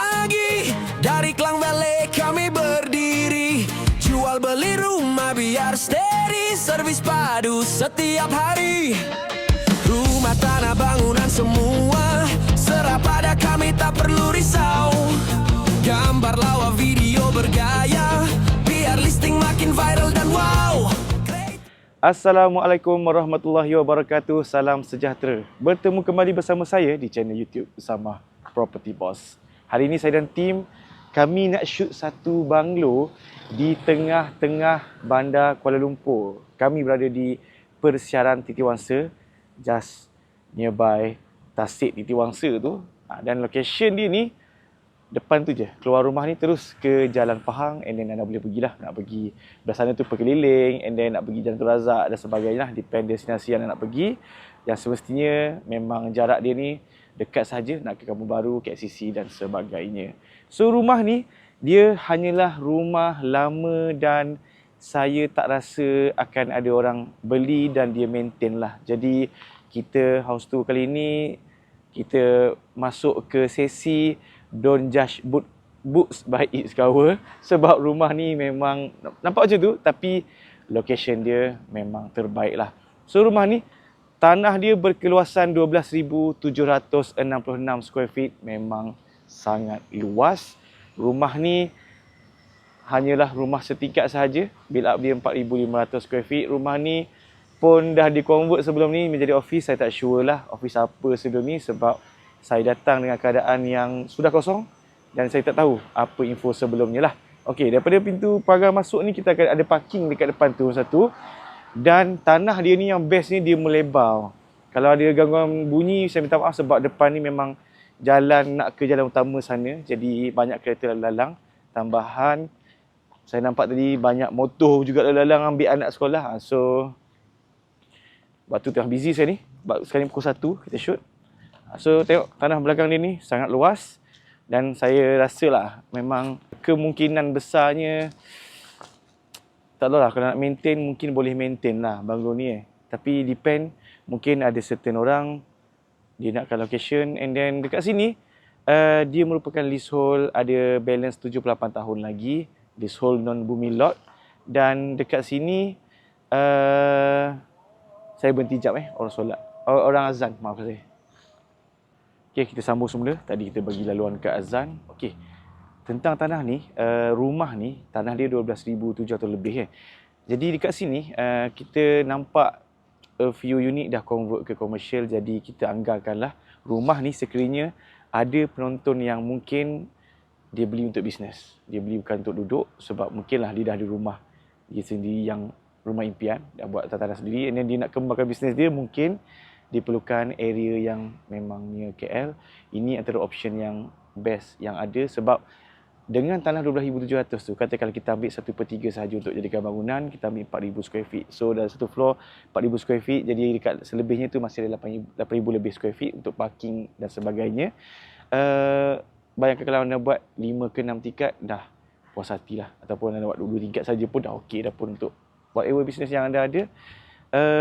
pagi. Dari Klang Valley kami berdiri, jual beli rumah biar steady, servis padu setiap hari. Rumah, tanah, bangunan semua serah pada kami, tak perlu risau. Gambar, lawa, video bergaya, biar listing makin viral dan wow. Assalamualaikum warahmatullahi wabarakatuh. Salam sejahtera. Bertemu kembali bersama saya di channel YouTube bersama Property Boss. Hari ini saya dan tim kami nak shoot satu banglo di tengah-tengah bandar Kuala Lumpur. Kami berada di Persiaran Titiwangsa, just nearby Tasik Titiwangsa tu. Dan location dia ni depan tu je. Keluar rumah ni terus ke Jalan Pahang, and then anda boleh pergilah. Nak pergi belah sana tu berkeliling, and then nak pergi Jalan Tun Razak dan sebagainya. Depend destinasi yang nak pergi. Yang semestinya memang jarak dia ni dekat saja nak ke Kampung Baru, KLCC dan sebagainya. So rumah ni dia hanyalah rumah lama dan saya tak rasa akan ada orang beli dan dia maintain lah. Jadi kita house tour kali ni kita masuk ke sesi don't judge books by its cover, sebab rumah ni memang nampak macam tu tapi location dia memang terbaik lah. So rumah ni tanah dia berkeluasan 12,766 square feet, memang sangat luas. Rumah ni hanyalah rumah setingkat sahaja, build up dia 4,500 square feet. Rumah ni pun dah di-convert sebelum ni menjadi office. Saya tak sure lah office apa sebelum ni, sebab saya datang dengan keadaan yang sudah kosong dan saya tak tahu apa info sebelumnya lah. Okey, daripada pintu pagar masuk ni kita akan ada parking dekat depan tu satu. Dan tanah dia ni yang best ni dia melebar. Kalau ada gangguan bunyi saya minta maaf, sebab depan ni memang jalan nak ke jalan utama sana. Jadi banyak kereta lalu lalang. Tambahan saya nampak tadi banyak motor juga lalu lalang ambil anak sekolah. So waktu tengah busy saya ni. Sekarang ni pukul 1 kita shoot. So tengok tanah belakang dia ni sangat luas, dan saya rasa lah memang kemungkinan besarnya tak tahu lah, kalau nak maintain mungkin boleh maintain lah banglo ni Tapi depend, mungkin ada certain orang dia nakkan location, and then dekat sini dia merupakan leasehold, ada balance 78 tahun lagi, leasehold non bumi lot. Dan dekat sini saya berhenti jap orang solat, orang azan, maaf saya. Okey, kita sambung semula. Tadi kita bagi laluan ke azan. Okey, tentang tanah ni, rumah ni, tanah dia 12,700 lebih Jadi dekat sini, kita nampak a few unit dah convert ke komersial. Jadi kita anggarkanlah rumah ni sekiranya ada penonton yang mungkin dia beli untuk bisnes. Dia beli bukan untuk duduk, sebab mungkinlah dia dah ada rumah dia sendiri yang rumah impian, dah buat tanah sendiri, and then dia nak kembangkan bisnes dia, mungkin diperlukan area yang memang near KL. Ini antara option yang best yang ada, sebab dengan tanah 12,700 tu, katakan kita ambil 1/3 sahaja untuk jadikan bangunan, kita ambil 4,000 square feet. So dalam satu floor 4,000 square feet, jadi dekat selebihnya tu masih ada 8,000 lebih square feet untuk parking dan sebagainya. Bayangkan kalau anda buat 5 ke 6 tingkat, dah puas hati lah. Ataupun anda buat 2 tingkat saja pun dah okey dah pun untuk whatever business yang anda ada.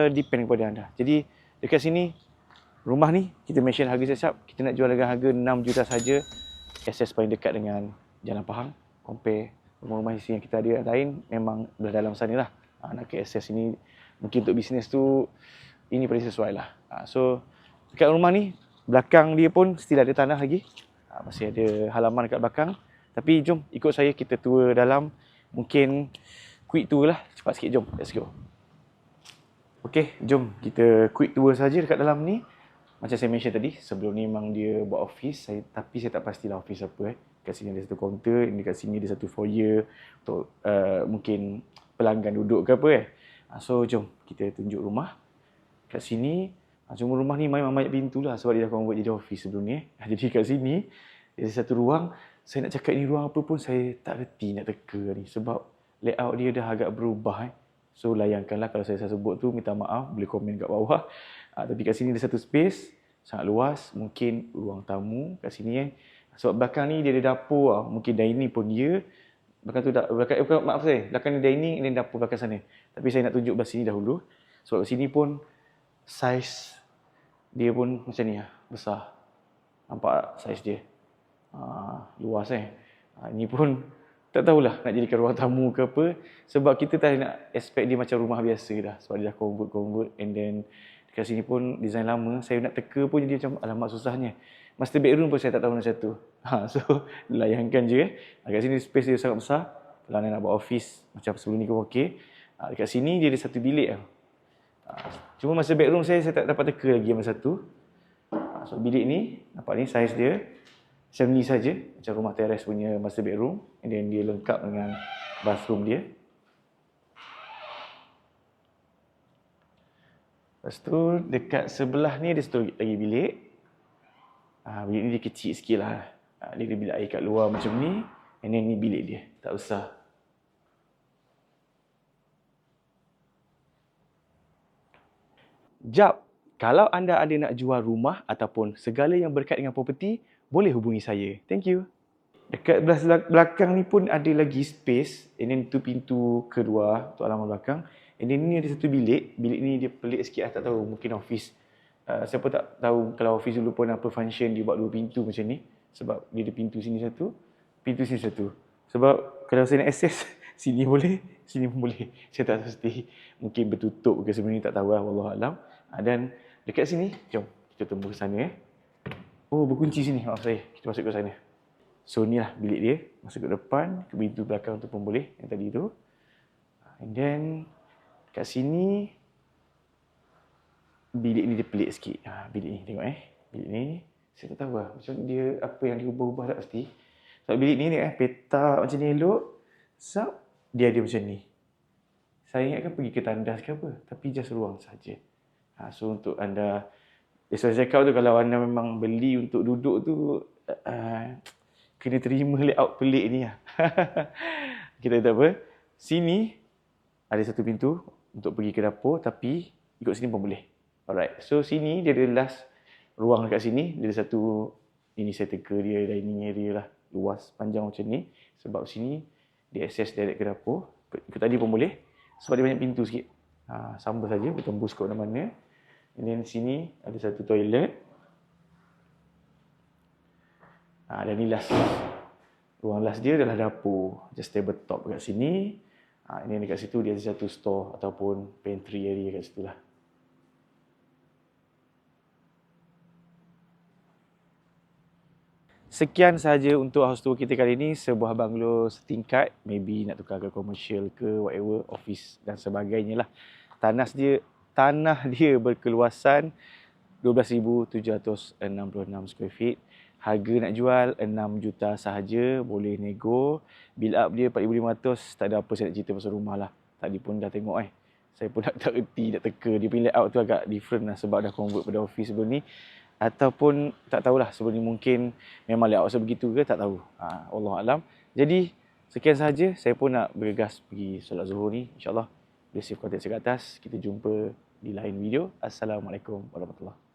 Depend kepada anda. Jadi dekat sini, rumah ni kita mention harga siap-siap. Kita nak jual dengan harga 6 juta saja. Akses paling dekat dengan Jalan Pahang. Compare rumah-rumah yang kita ada yang lain, memang belah dalam sana lah. Nak ke akses ini, mungkin untuk bisnes tu, ini paling sesuai lah. So, dekat rumah ni, belakang dia pun still ada tanah lagi. Masih ada halaman dekat belakang. Tapi jom ikut saya, kita tour dalam. Mungkin quick tour lah. Cepat sikit, jom. Let's go. Okey, jom kita quick tour saja dekat dalam ni. Macam saya mention tadi, sebelum ni memang dia buat office, tapi saya tak pastilah office apa Kat sini ada satu kaunter, dekat sini ada satu foyer untuk mungkin pelanggan duduk ke apa So jom kita tunjuk rumah. Kat sini, cuma rumah ni memang banyak pintu lah, sebab dia dah convert jadi office sebelum ni Jadi kat sini ada satu ruang. Saya nak cakap ni ruang apa pun saya tak reti nak teka ni, sebab layout dia dah agak berubah So layankanlah kalau saya sebut tu, minta maaf, boleh komen kat bawah. Tapi kat sini ada satu space, sangat luas, mungkin ruang tamu kat sini Sebab belakang ni dia ada dapur, mungkin dining pun dia. Belakang tu maaf saya, belakang ni dining dan dapur belakang sana. Tapi saya nak tunjuk belah sini dahulu. Sebab sini pun saiz dia pun macam ni besar. Nampak saiz dia. luas Ni pun tak tahulah nak jadikan ruang tamu ke apa, sebab kita tak nak expect dia macam rumah biasa dah, sebab dia dah convert and then dekat sini pun design lama, saya nak teka pun jadi macam alamat susahnya. Master bedroom pun saya tak tahu nak satu. So layankan je Dekat sini space dia sangat besar. Kalau anda nak buat office macam sebelum ni pun okey. Dekat sini dia ada satu bilik Cuma master bedroom saya tak dapat teka lagi yang satu. So bilik ni, nampak ni saiz dia macam ni saja, macam rumah teres punya master bedroom, and then dia lengkap dengan bathroom dia. Lepas tu dekat sebelah ni ada satu lagi bilik. Bilik ni dia kecil sikit lah. Dia ada bilik air kat luar macam ni, and then ni bilik dia, tak besar. Jap, kalau anda ada nak jual rumah ataupun segala yang berkait dengan properti, boleh hubungi saya. Thank you. Dekat belakang ni pun ada lagi space. And then tu pintu kedua untuk halaman belakang. And then ni ada satu bilik. Bilik ni dia pelik sikit, tak tahu, mungkin office. Siapa tak tahu kalau office dulu pun apa function dia buat dua pintu macam ni. Sebab dia ada pintu sini satu, pintu sini satu. Sebab kalau saya nak access, sini boleh, sini pun boleh. Saya tak pasti. Mungkin bertutup ke sebenarnya, tak tahu lah, wallahualam. Dan dekat sini, jom kita tembus ke sana. Oh, berkunci sini, maaf saya. Kita masuk ke sana. So ni lah bilik dia. Masuk ke depan, ke pintu belakang tu pun boleh, yang tadi tu. And then kat sini bilik ni dia pelik sikit. Bilik ni tengok bilik ni saya tak tahu lah macam dia apa yang dia ubah-ubah tak pasti. Sebab bilik ni petak macam ni elok. Sebab dia ada macam ni. Saya ingatkan pergi ke tandas ke apa, tapi just ruang saja. So untuk anda, saya cakap tu, kalau anda memang beli untuk duduk tu, kena terima layout pelik ni lah. Kita tak apa. Sini ada satu pintu untuk pergi ke dapur, tapi ikut sini pun boleh. Alright. So sini dia ada last ruang dekat sini. Dia ada satu, ini saya teka dia dining area lah. Luas, panjang macam ni. Sebab sini dia access direct ke dapur. Ikut tadi pun boleh. Sebab dia banyak pintu sikit. Sama saja, bertembus ke mana-mana. And then sini ada satu toilet. Dan ni last. Ruang last dia adalah dapur. Just table top kat sini. Ini dekat situ dia ada satu store ataupun pantry area kat situ lah. Sekian sahaja untuk house tour kita kali ini. Sebuah banglo setingkat. Maybe nak tukar ke commercial ke whatever. Office dan sebagainya lah. Tanah dia berkeluasan 12,766 square feet. Harga nak jual 6 juta sahaja. Boleh nego. Build up dia 4,500. Tak ada apa saya nak cerita pasal rumah lah. Tadi pun dah tengok Saya pun tak erti, tak teka. Dia punya layout tu agak different lah. Sebab dah convert pada office sebelum ni. Ataupun tak tahulah sebelum ni mungkin memang layout sebegitu ke, tak tahu. Wallahualam. Jadi sekian sahaja. Saya pun nak bergegas pergi solat zuhur ni. InsyaAllah boleh save kontak saya kat atas. Kita jumpa di lain video. Assalamualaikum warahmatullahi wabarakatuh.